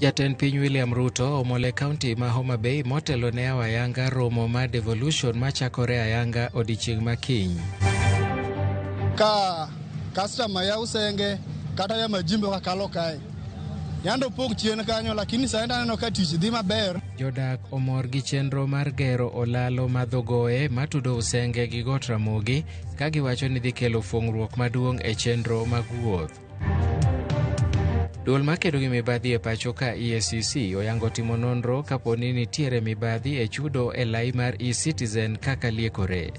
Jatend piny William Ruto omole kaunti ma Homa Bay motelo ne Ayanga romo ma devolution machakore Ayanga odichieng' makiny. Ka customer ya usenge kata ya majimbo kakalo kae. Yando pok chien kanyo lakini saenda neno ka tich dhi maber. Jodak omor gi chenro mar gero olalo madhogoe matudo usenge gi got Ramogi ka giwacho ni dhi kelo fuong'ruok maduong' e chenro mag wuoth. Duol makedo gi mibadhi e pacho ka EACC oyango timo nonro kaponi nitiere mibadhi e chudo e lai mar eCitizen kaka liekore.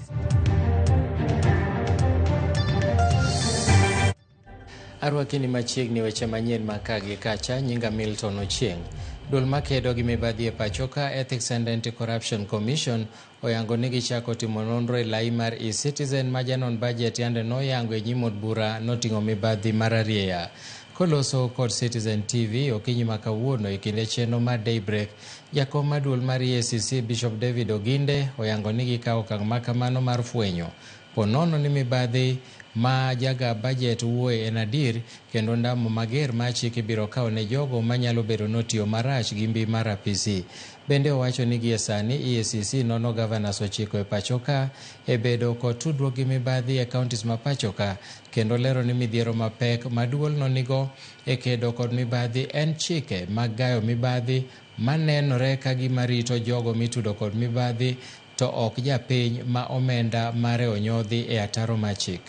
Arwakini machiegni weche manyien makagi kacha, nyinga Milton Ochieng'. Duol makedo gi mibadhi e pacho ka Ethics and Anti-Corruption Commission oyango ni gichako timo nonro e lai mar eCitizen ma janon budget yande noyango e nyim od bura noting'o mibadhi mar arieya. Koloso kod Citizen TV okinyi makawuono e kinde chenro mar Daybreak, jakom maduol mar EACC Bishop David Oginde oyango ni gikawo okang' makamano mar fwenyo ponono ni mibadhi ma jaga budget wuoye en adier kendo ndamo mager ma chik biro kawo ne jogo manyalo bedo notiyo marach gi mbi mar apisi. Bende owacho ni gie sani EACC nono governors ochiko e pachoka e bedo kod tudruok gi mibadhi e counties ma pachoka, kendo lero ni midhiero mapek maduol nonigo e kedo kod mibadhi en chike mag gayo mibadhi manenore ka gima rito jogo mitudo kod mibadhi to ok japiny ma omenda mare onyodhi e ataro mar chik.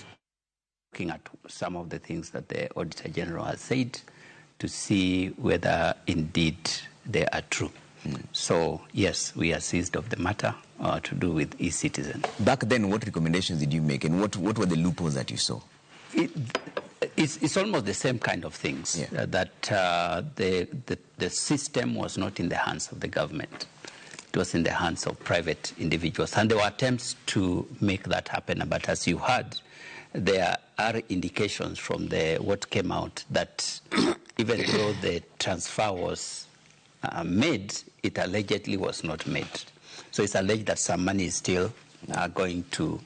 Looking at some of the things that the Auditor General has said to see whether indeed they are true. So, yes, we are seized of the matter to do with eCitizen. Back then, what recommendations did you make and what were the loopholes that you saw? It's almost the same kind of things, yeah. That the system was not in the hands of the government. It was in the hands of private individuals. And there were attempts to make that happen. But as you heard, there are indications from what came out that even though the transfer was made, it allegedly was not made. So it's alleged that some money is still going to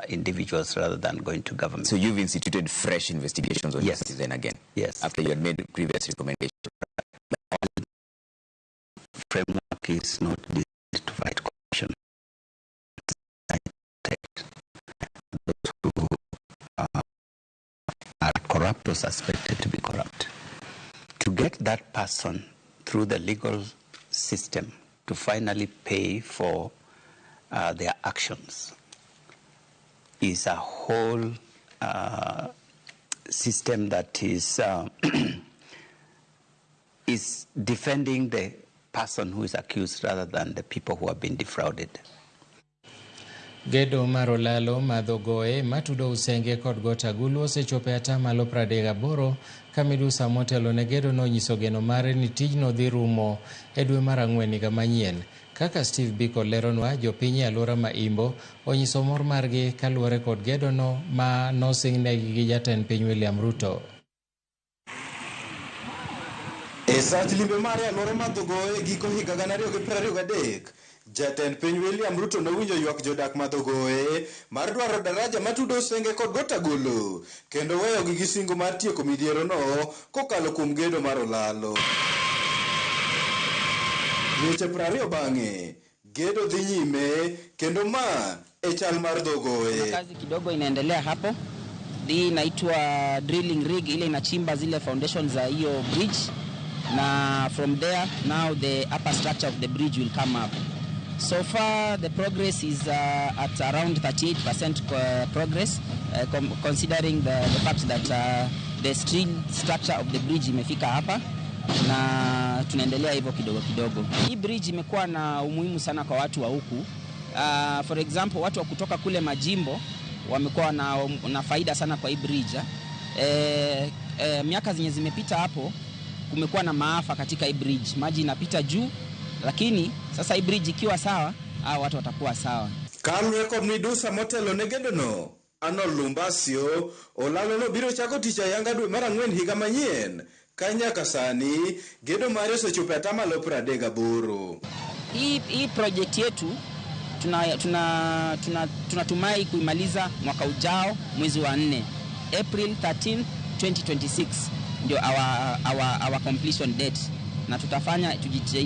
individuals rather than going to government. So you've instituted fresh investigations on Yes. Citizen again? Yes. After you had made previous recommendations? Framework is not designed to fight corruption. Those who are corrupt or suspected to be corrupt. To get that person through the legal system to finally pay for their actions is a whole system that is defending the person who is accused rather than the people who have been defrauded. Gedo mar olalo madhogoe matudo usenge kod got Agulu osechopo atamalo 38 ka midusa motelo ne gedo nonyiso geno mare ni tijno dhi rumo e dwe mar Ang'wen higa manyien. Kaka Steve Biko leronwa, jopiny e alwora ma Imbo onyiso mor margi kaluwore kod gedono ma nosing'negi gi jatend piny William Ruto. E sach limbe mare alwora madhogoe giko higa 2023, jatend piny William Ruto nowinjo ywak jodak madhogoe mar dwaro daraja matudo Senge kod got Agulu kendo weyogi gi singo mar tieko midhierono kokalo kuom gedo mar olalo. Dweche 20 bang'e, gedo dhi nyime kendo ma e chal mar dhogoe. Kazi kidogo inaendelea hapo. Hii inaitwa drilling rig, ile inachimba zile foundations za hiyo bridge, na from there now the upper structure of the bridge will come up. So far the progress is at around 38% progress, considering the fact that the steel structure of the bridge imefika hapa na tunaendelea hivyo kidogo kidogo. Hii bridge imekuwa na umuhimu sana kwa watu wa huku. For example, watu wa kutoka kule majimbo wamekuwa na faida sana kwa hii bridge. Miaka zenye zimepita hapo kumekuwa na maafa katika hii bridge. Maji inapita juu, lakini sasa hii bridge ikiwa sawa, watu watakuwa sawa. Kalwe kod midusa motelo ne gedono, Arnold Lumbasio olalo no biro chako tich Ayanga dwe mar Ang'wen higa manyien. Kanyaka sani gedo mare osechopo atamalo 38. Hii project yetu tunatumai kuimaliza mwaka ujao mwezi wa 4, April 13, 2026 ndio our completion date. na tutafanya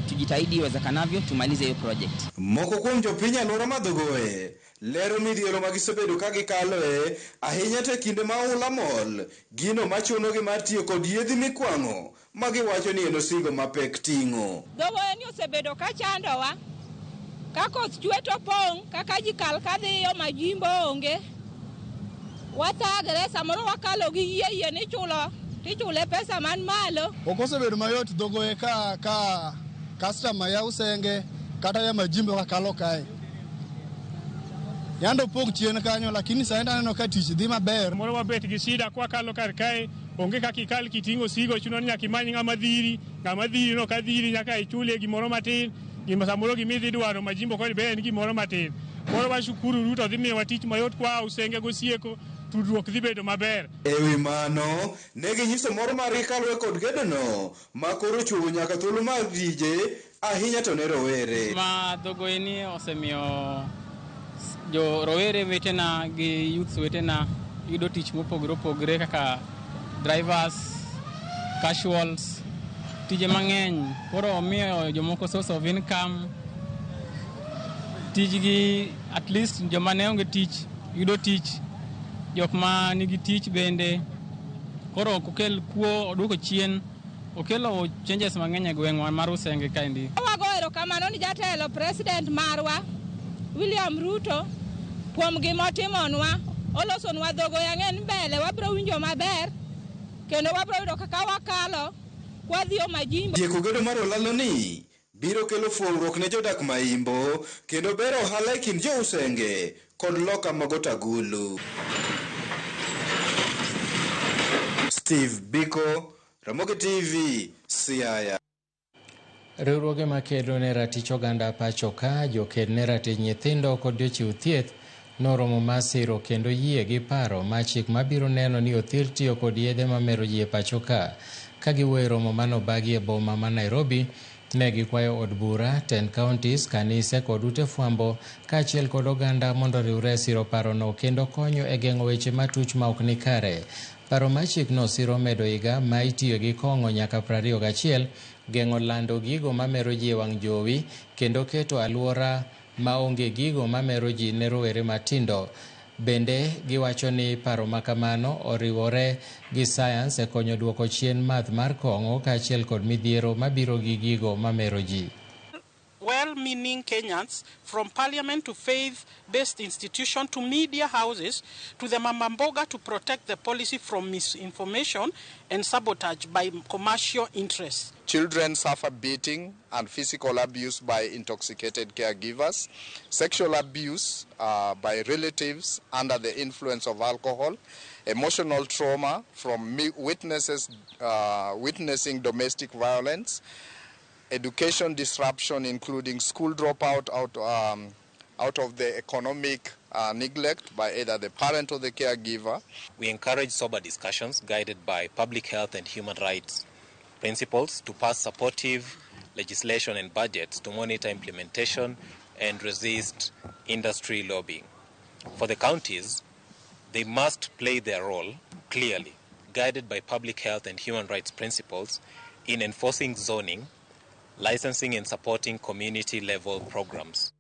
tujitahidi iwezekanavyo tumalize hiyo project. Moko kuom jopiny alwora madhogoe lero midhiero magisebedo ka gikaloe ahinya to kinde ma ohula mol, gino machunogi mar tiyo kod yedhi mikwang'o magiwacho ni en osigo mapek ting'o. Dhogoe ni osebedo ka chandowa ka koth chwe to pong' kaka ji kal kadhiyo majimbo onge, wathagre samoro wakalo gi yie ni tichule pesa man malo. Ok osebedo mayot dhogoe ka customer ya usenge kata ya majimbo kakalo kae. Yando pok chien kanyo, lakini saenda neno ka tich dhi maber. Moro wabet gi shida kwa kalo kar kae, onge kaka ikal kiting'o sigo, chuno ni nyaka imany ng'ama dhiri no kadhiri nyaka ichule gimoro matin, gima samoro gimidhi dwaro majimbo kod be en gimoro matin. Koro washukuru Ruto dhi miyowa tich mayot kwa usenge gosieko, tudruok dhi bedo maber. Ewi mano, ne ginyiso moro mar kaluwe kod gedono ma koro chuo nyaka thuolo mar dije ahinya to ne rowere. Ma dhogoe ni osemiyo jo rowere wetena gi youths wetena yudo tich mopogore opogore kaka drivers, casuals, tije mang'eny. Koro omiyo jomoko source of income, tijgi at least joma ne onge tich yudo tich, jok ma nigi tich bende. Koro okel kuo, oduoko chien, okelo changes mang'eny e gweng'wa mar Usenge kaendi. Wago erokamano ni jatelo president marwa William Ruto kuom gimotimonwa, olosonwa dhogoe ang'en mbele, wabiro winjo maber kendo wabiro yudo kaka wakalo kwadhiyo majimbo. Tieko gedo mar olalo ni biro kelo fuong'ruok ne jodak maimbo kendo bero ohala e kind jo Usenge kod loka magotagulu. Steve Biko, Ramogi TV, Siaya. Riwruoge makedo ne ratich oganda pacho ka, joked ne ratich nyithindo kod jochiw thieth noromo masiro kendo yie gi paro ma chik mabiro neno ni othir tiyo kod yedhe mamero ji e pacho ka giwuoyo romo manobagi e boma ma Nairobi. Ne gikwayo od bura, 10 counties, kanise kod ute fwambo kaachiel kod oganda mondo riwre siro parono kendo konyo e geng'o weche matuch ma ok ni kare. Paro ma chikno siro medo higa ma itiyo gi kong'o nyaka 21, geng'o lando gigo mamero ji e wang' jowi kendo keto alwora maonge gigo mamero ji ne rowere matindo. Bende giwacho ni paro makamano oriwore gi sayans e konyo duoko chien math mar kong'o kaachiel kod midhiero mabiro gi gigo mamero ji. Well-meaning Kenyans, from parliament to faith-based institution to media houses to the mama mboga, to protect the policy from misinformation and sabotage by commercial interests. Children suffer beating and physical abuse by intoxicated caregivers, sexual abuse by relatives under the influence of alcohol, emotional trauma from witnessing domestic violence, education disruption, including school dropout out of the economic neglect by either the parent or the caregiver. We encourage sober discussions guided by public health and human rights principles to pass supportive legislation and budgets to monitor implementation and resist industry lobbying. For the counties, they must play their role clearly, guided by public health and human rights principles in enforcing zoning, licensing and supporting community-level programs.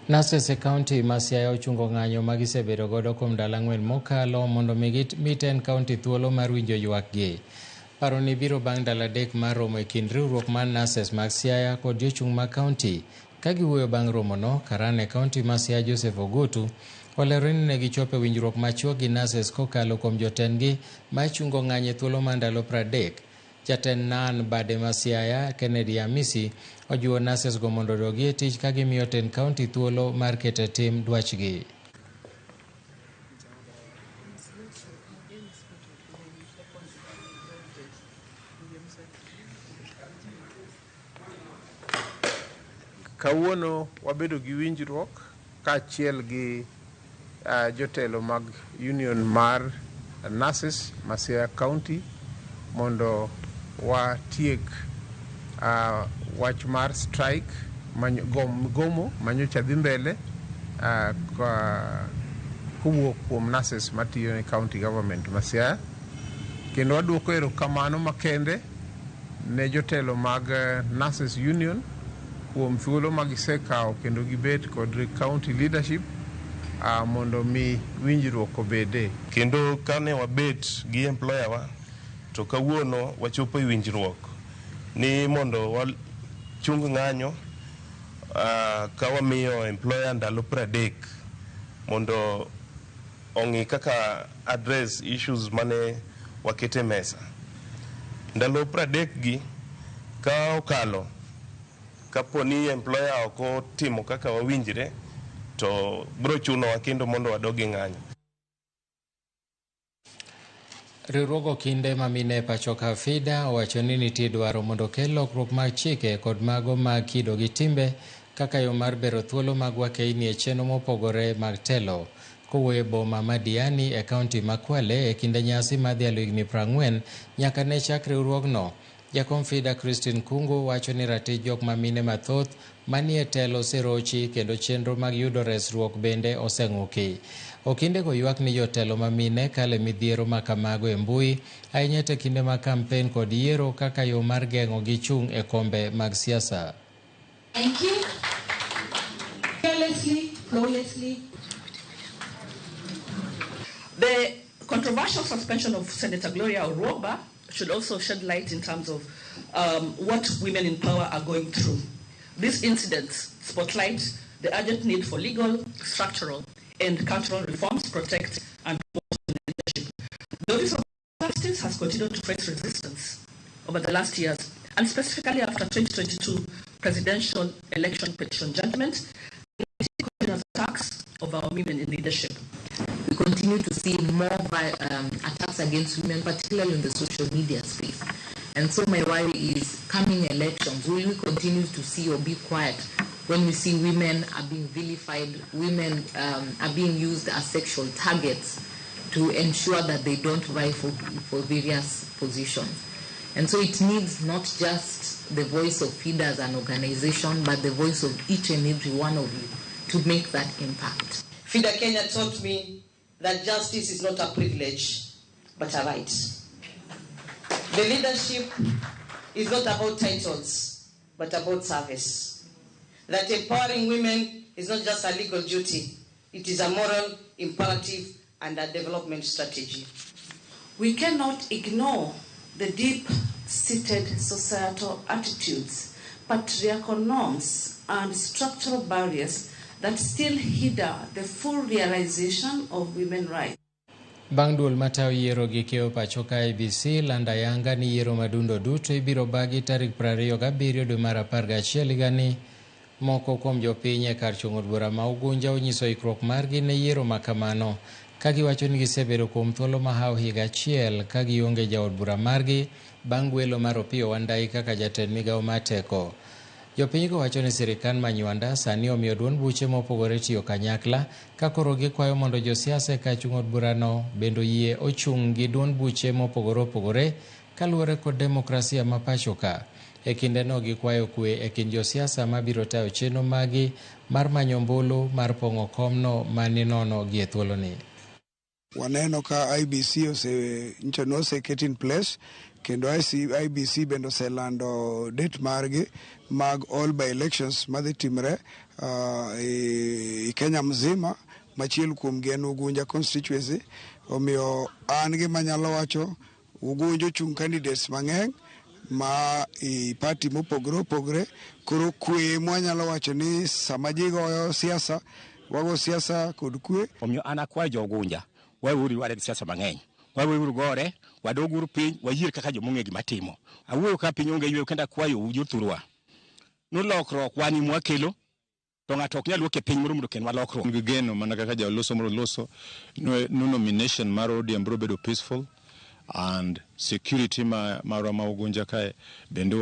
Nurses e county ma Siaya ochungo ng'anyo magisebedo godo kuom ndalo 4 mokalo mondo miten county thuolo mar winjo ywakgi. Paro ni biro bang' ndalo 3 mar romo e kind riwruok mar nurses mag Siaya kod jochung' mag county. Ka giwuoyo bang' romono, karane county ma Siaya Joseph Ogutu olero ni ne gichopo e winjruok machuok gi nurses kokalo kuom jotendgi ma chungo ng'anyo thuolo mar ndalo 30. Jatend Nan bade ma Siaya Kennedy Amisi ojiwo nurses go mondo odogi e tich ka gimiyo 10 county thuolo mar keto e tim dwachgi. Kawuono wabedo gi winjruok kaachiel gi jotelo mag union mar nurses ma Siaya County mondo watiek wach mar strike gomo manyocha dhi mbele kowuok kuom nurses matiyo ne county government ma Siaya, kendo waduoko erokamano makende ne jotelo mag Nurses Union kuom thuolo magisekao kendo gibet kod county leadership mondo mi winjruok obede. Kendo kane wabet gi employer wa to kawuono wachopo winjruok ni mondo wachung ng'anyo ka wamiyo employer ndalo 30 mondo ongi kaka address issues mane wakete mesa. Ndalo 30 gi ka okalo kaponi employer oko timo kaka wawinjre to bro chuno wakendo mondo wadogi ng'anyo. Riwruogo kinde mamine pachoka FIDA owacho ni nitie dwaro mondo kel lokruok mag chike kod mago mag kido gi timbe kaka yo mar bero thuolo mag wakeini e chenro mopogore mag telo. Kowuoyo boma ma Diani e kaunti ma Kwale e kinde nyasi madhialo higni 40 nyaka ne chak riwruogno. Jakom FIDA Christine Kungu wacho ni ratich jok mamine mathoth manie telo serochi kendo chenro mag yudo resruok bende oseng'uki. Okindego ywak ni jotelo mamine kale midhiero makamago e mbui ahinya te kinde mag kampen kod yiero kaka yo mar geng'o gi chung' e kombe mag siasa. Thank you. Carelessly, flawlessly. The controversial suspension of Senator Gloria Oroba should also shed light in terms of what women in power are going through. These incidents spotlight the urgent need for legal, structural, and cultural reforms to protect and promote leadership. The Office of Justice has continued to face resistance over the last years, and specifically after 2022 presidential election petition judgment, and attacks of our women in leadership. We continue to see more attacks against women, particularly in the social media space. And so my worry is, coming elections, will we continue to see or be quiet when we see women are being vilified, women are being used as sexual targets to ensure that they don't vie for various positions? And so it needs not just the voice of FIDA as an organization, but the voice of each and every one of you to make that impact. FIDA Kenya taught me that justice is not a privilege, but a right. The leadership is not about titles, but about service. That empowering women is not just a legal duty, it is a moral imperative and a development strategy. We cannot ignore the deep-seated societal attitudes, patriarchal norms, and structural barriers that still hinder the full realization of women's rights. Bang' duol matayo yiero gi keyo pachoka IEBC landa yanga ni yiero madundo duto ibiro bagi tarik 27 dwe mar 11 higani. Moko kuom jopiny e kar chung'o bura ma Ugunja onyiso ikruok margi ne yiero makamano, ka giwacho ni gisebedo kuom thuolo mahaw higa achiel ka gionge jaod bura margi bang' gwelo mar Opiyo Wandayi kaka jatend migawo mar teko. Jopinygo wacho ni sirikal manywanda sani omiyo duond buche mopogore tiyo kanyakla, ka koro gikwayo mondo josiasa e kar chung'o burano bendo yie ochung' gi duond buche mopogore opogore kaluwore kod demokrasia ma pachoka. E kindeno gikwayo kwe e kind josiasa mabiro tayo chenro magi mar manyo ombulu mar pong'o komno mani nono gi e thuoloni. Waneno ka IEBC oseket in place, kendo IEBC bendo oselando date margi mag all by elections madhi timre e Kenya mzima, machiel kuom gi en Ugunja constituency. Omiyo an gima nyalo wacho, Ugunja ochung' candidates mang'eny ma party mopogore opogore, koro kwe mwanyalo wacho ni sama ji goyo siasa, wago siasa kod kwe. Omiyo an akwayo jo Ugunja, wauru wade siasa mang'eny, wauru gore, wadoguru piny, wayier kaka jomong'e gima timo. Awuoyo ka piny onge yweyo kenda kwayo jothurwa. Nolokruok wani mwakelo, to ng'ato ok nyal wuok e piny moro mondo ken walokruok. Gigeno mana kaka jaloso moro loso, no nomination mar ODM biro bedo peaceful, and security marwa ma Ugunja kae bende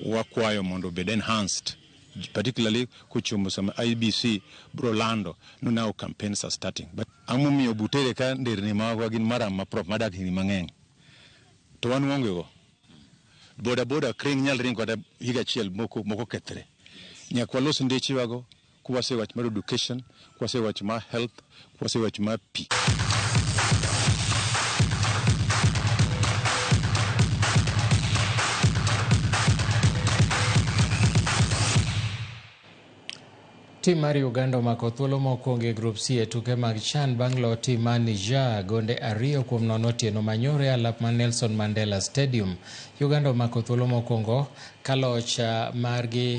wakwayo mondo bed enhanced, particularly kuchomo sama IEBC bro lando no now campaigns are starting. But amomiyo butere ka nderni magwa gin maram ma prop madak ni mang'eny, to wan wonge go boda kring nyal ring kod higa achiel moko kethre. Nyaka walos ndechi wago kwase wach mar education, kwase wach mar health, kwase wach mar pi. Tim mar Uganda omako thuolo mokwongo e Group C e tuke mag CHAN bang' loyo tim mar Niger gonde 2-0 otieno manyoro e alap mar Nelson Mandela Stadium. Uganda omako thuolo mokwongo ka loch margi